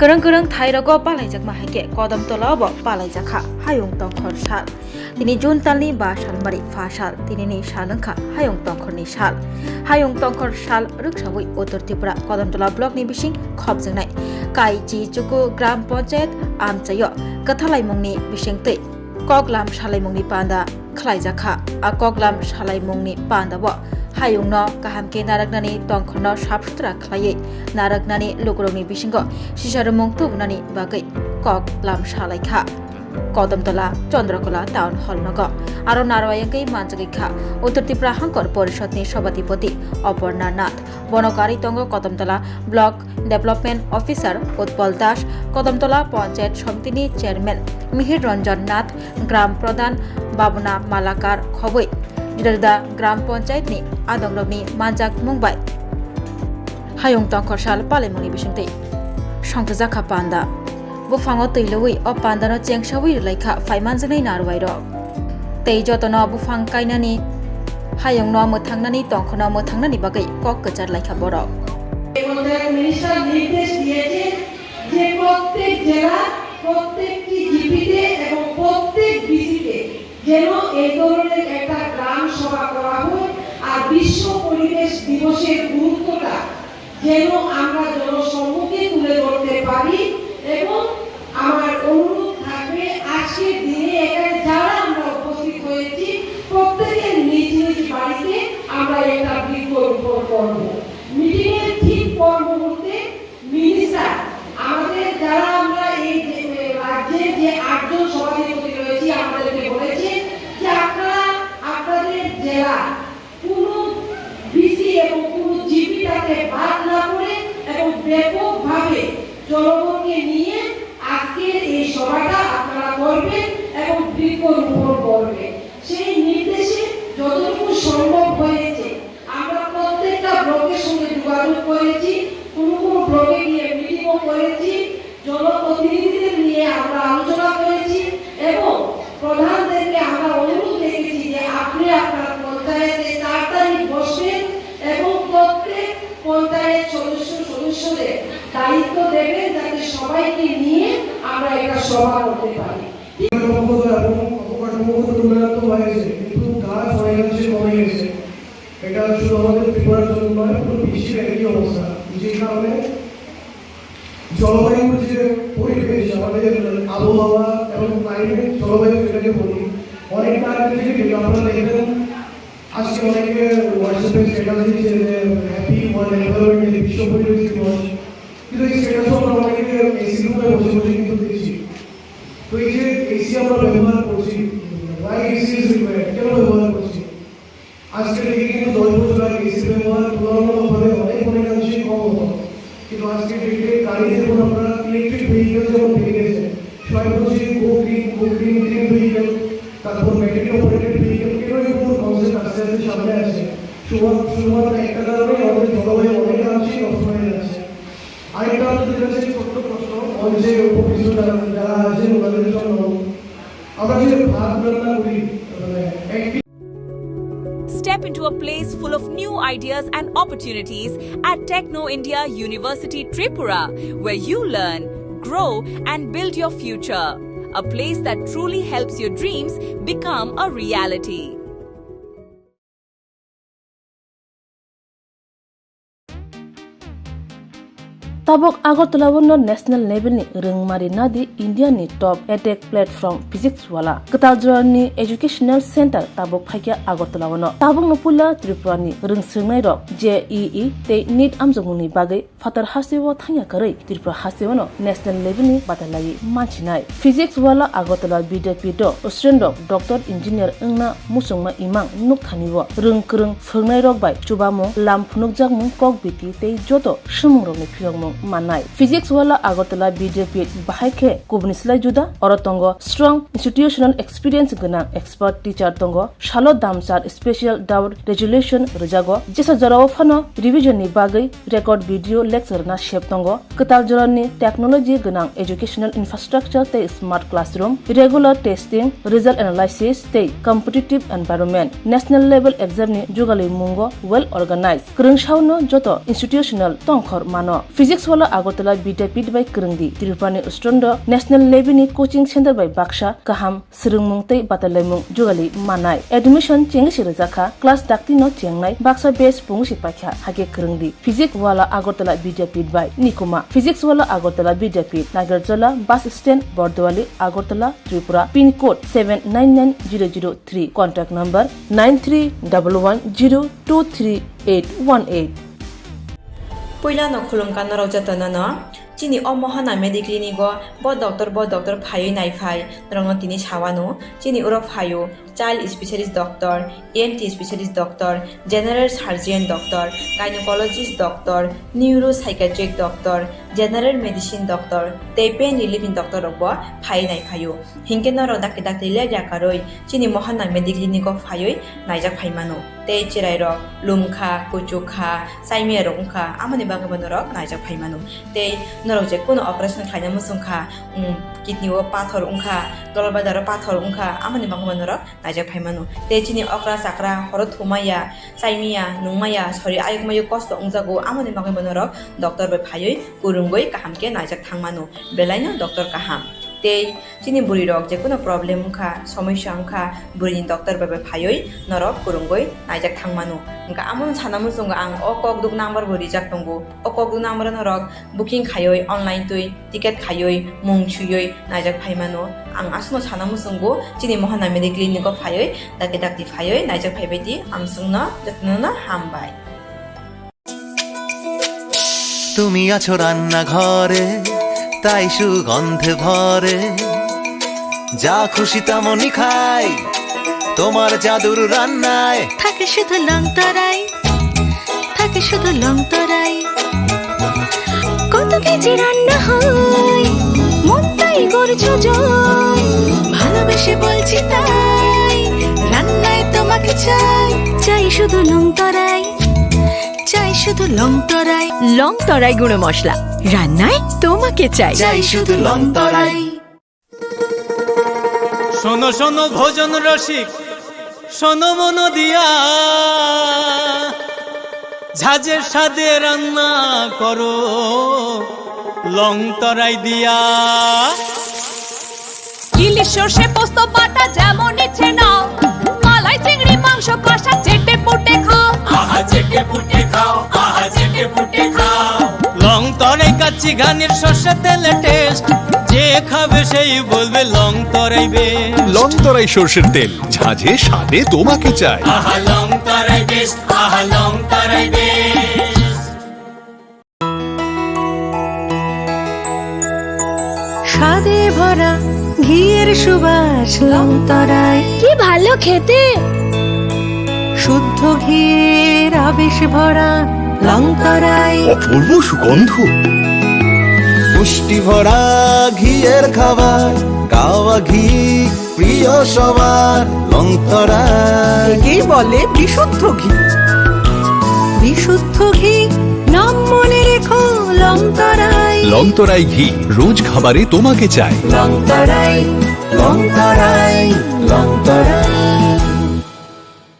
Kereng kereng Thairago Palaijak Mahake Kodam Tolabo Palaijakha Hayung Tongkhor Sal Tini Jun Talni Ba Salmari Fasal Tini Ni Salangkha Hayung Tongkhor Ni Sal Hayung Tongkhor Sal Ruksawi Uttar Tripura Kodam Tola Block ni Bising Khobjangnai Kai Chi Chuku Gram Panchayat Amchayo Kathalai Mungni Bisingtei Koklam Salai Mungni Panda Khlaijakha A Koklam Salai Mungni Panda Bo Hayungno kahamke naraknani tongkhorno sabsutra khlaiye naraknani lukrongni bisingo sisarumung tubnani bagai kok lam salaikha Kodamtola Chandrakola Town Hall nogo aro narwayangkai manjagikha Uttar Tripura Hankor Porishadni Sabhapati Aparna Nath Bonokari tongo Kodamtola Block Development Officer Utpal Das Kodamtola Panchayat Samitini Chairman Mihir Ranjan Nath Gram Pradhan Babuna Malakar Khoboi Dida Gram Panchayat ni Adongrogni Manjak Mumbai Hayung Tongkhor Sal Palemuni Bisingtei Songtjakha Panda Bufango Teilowi O Pandano Chengsawi Laikha Faimanjanai Narwairo Tei Jotono Bufang Kainani Hayung no Muthangnani Tongkhorno Muthangnani Bagai Kok Kachar Laikha Borok minister নির্দেশ দিয়েছে যে প্রত্যেক জেলা প্রত্যেকটি জিপিতে এবং প্রত্যেক বিসিতে যেন এই ধরনের একটা গ্রাম সভা করা হয় আর বিশ্ব পরিবেশ দিবসের গুরুত্বটা যেন আমরা জনসম্মুখে তুলে ধরতে পারি এবং আমার অনুরোধ থাকবে আজকের দিনে এখানে যারা আমরা উপস্থিত হয়েছি প্রত্যেকের নিজ নিজ বাড়িতে আমরা একটা বৃক্ষরোপণ করব মিটিং এর ঠিক পর মুহূর্তে মিনিস্টার আমাদের যারা আমরা এই রাজ্যে যে 8 জন সভাপতি রয়েছে আমাদেরকে বলেছে যে আপনারা আপনাদের জেলা কোনো বিসি এবং কোনো জিপিটাকে বাদ না করে এবং ব্যাপকভাবে জনগণকে নিয়ে আজকের এই সভাটা আপনারা করবেন এবং বৃক্ষরোপণ করবেন সেই নির্দেশে যতটুকু সম্ভব হয়েছে আমরা প্রত্যেকটা ব্লকের সঙ্গে যোগাযোগ করেছি কোনো কোনো ব্লকে গিয়ে মিটিংও করেছি জনপ্রতিনিধিদের নিয়ে আমরা আলোচনা করেছি এবং প্রধানদেরকে আমরা অনুরোধ রেখেছি যে আপনি আপনার পঞ্চায়েতে 4 তারিখ বসবেন এবং প্রত্যেক পঞ্চায়েত সদস্যদের দায়িত্ব দেবেন যাতে সবাইকে নিয়ে আমরা একটা সভা করতে পারি এটা শুধু আমাদের ত্রিপুরার জন্য নয় পুরো বিশ্বের একই অবস্থা যে কারণে জলবায়ুর যে পরিবেশ আমাদের আবহাওয়া এবং ক্লাইমেট জলবায়ু যেটাকে বলি অনেকটা আগে থেকে আপনারা দেখবেন আজকে অনেকে হোয়াটসঅ্যাপে স্ট্যাটাস দিচ্ছে যে হ্যাপি ওয়ার্ল্ড এনভায়রনমেন্ট বিশ্ব পরিবেশ দিবস কিন্তু এই স্ট্যাটাসও আমরা অনেকে এসি রুমে বসে বসে কিন্তু দেখছি তো এই যে এসি আমরা ব্যবহার করছি ওয়াই এসি ইজ রিকোয়ার্ড কেন ব্যবহার করছি আজকে থেকে কিন্তু 10 বছর আগে এসি ব্যবহার তুলনামূলকভাবে অনেকাংশে কম হতো কিন্তু আজকে ডেটে গাড়িতে কোনো আমরা ইলেকট্রিক ভেহিকেল যেমন পেয়ে গেছে সবাই বলছি গো গ্রিন ভেহিকেল তারপর ব্যাটারি অপারেটেড ভেহিকেল এগুলো কোনো কনসেপ্ট আস্তে আস্তে সামনে আসছে শুধুমাত্র একটা কারণে আমাদের জলবায়ু অনেকাংশে নষ্ট হয়ে যাচ্ছে আরেকটা আমাদের কাছে ছোট্ট প্রশ্ন মঞ্চে উপস্থিত যারা আছেন ওনাদের জন্য আমরা যে ভাত রান্না করি Step into a place full of new ideas and opportunities at Techno India University Tripura, where you learn, grow and build your future. A place that truly helps your dreams become a reality. Tabok Agartala wono national level ni rengmari nadi India ni top edtech platform physics wala Katajra ni educational center tabok phaikia Agartala wono tabok nopula Tripura ni rengsrengnai rok JEE te NEET amjongni bagai fatar hasewo thangya karai Tripura hasewono national level ni batalai manchinai physics wala Agartala BDP do student rok doctor engineer engna musungma imang nukthaniwo rengkreng phungnai rok bai chubamo lam phunukjak mung kok biti te joto shimung rok ni phiyongmung manai physics wala Agartala BJP bahaike kubnislai juda orotongo strong institutional experience gana expert teacher tongo shalo damsar special doubt resolution rejago jesa jarawo phano revision ni bagai record video lecture na shep tongo katal jorani technology gana educational infrastructure te smart classroom regular testing result analysis te competitive environment national level exam ni jugali mungo well organized krungshauno joto institutional tongkhor mano physics wala Agartala Vidyapeeth by Kerengdi Tirupani Ustrondo National Level Coaching Center by Baksha Kaham Sirungmung tei Batalemung Jugali Manai Admission Chengi Rizaka Class Dakti no Chengnai Baksa Base Pungusi Pakha Hage Kerengdi Physics wala Agartala Vidyapeeth by Nikuma Physics wala Agartala Vidyapeeth Nagarjala Bus Stand Bordwali Agartala Tripura Pin code 799003 Contact number 9311023818 Puila no khulungkan no rojatana no chini omohana mediclinic go bo doctor phayo nai phai rongno tini sawano chini uro phayo child specialist doctor ENT specialist doctor general surgeon doctor gynecologist doctor neuropsychiatric doctor general medicine doctor te pain relieving doctor bo phai nai phayo hingke no rodak dak tile jakaroi chini mohana mediclinic go phayo naijak phaimano te chirai rok lumkha kuchukha saimia rokha amani bangabano rok naijak phaimano te norok je kono operation khlaina musungkha kidney o pathor ungkha dolbadar pathor ungkha amani bangabano rok naijak phaimano te chini okra sakra horo thumaya saimia nungmaya sori ayukmayu kosto ungjago amani bangabano rok doctor bai phayoi kurungoi kahamke naijak thangmano belaino doctor kaham te chini buri rok je kono problem ungkha somosya ungkha buri doctor bai phayoi norok kurungoi naijak thangmano ungka amon sanamu sunga ang okok duk number buri jak tongo okok duk number norok booking khayoi online tui ticket khayoi mung chuyoi naijak phaimano ang asno sanamu sungo chini mohana mediclinic ko phayoi dakti phayoi naijak phaibeti amsungna jatnona hambai তুমি আছো রান্না ঘরে তাই সুগন্ধে ভরে যা খুশি তেমনই খাই তোমার জাদুর রান্নায় থাকে শুধু লং তরাই থাকে শুধু লং তরাই কত কেজি রান্না হয় মন তাই করছো জয় ভালোবেসে বলছি তাই রান্নায় তোমাকে চাই চাই শুধু লং তরাই চাই শুধু লং তরাই লং তরাই গুঁড়ো মশলা রান্নায় তোমাকে চাই চাই শুধু লং তরাই শোনো শোনো ভোজন রসিক শোনো মন দিয়া ঝাঁঝের স্বাদে রান্না করো লং তরাই দিয়া ইলিশ সর্ষে পোস্ত বাটা যেমন ইচ্ছে নাও মালাই চিংড়ি মাংস কষা চেটে পুটে খাও আহা চেটে পুটে খাও আহা চেটে পুটে খাও লং তরাই কাচ্চি ঘানির সর্ষে তেলে টেস্ট যে খাবে সেই বলবে লং তরাই বেশ লং তরাই সর্ষের তেল ঝাঁঝে স্বাদে তোমাকে চাই আহা লং তরাই বেশ আহা লং তরাই বেশ স্বাদে ভরা ঘিয়ের সুবাস লং তরাই কি ভালো খেতে শুদ্ধ ঘিয়ের আবেশ ভরা লং তরাই অপূর্ব সুগন্ধ পুষ্টি ভরা ঘিয়ের খাবার কাওয়া ঘি প্রিয় সবার লং তরাই কি বলে বিশুদ্ধ ঘি বিশুদ্ধ ঘি নাম মনে রেখো লং তরাই লং তরাই ঘি রোজ খাবারে তোমাকে চাই লং তরাই লং তরাই লং তরাই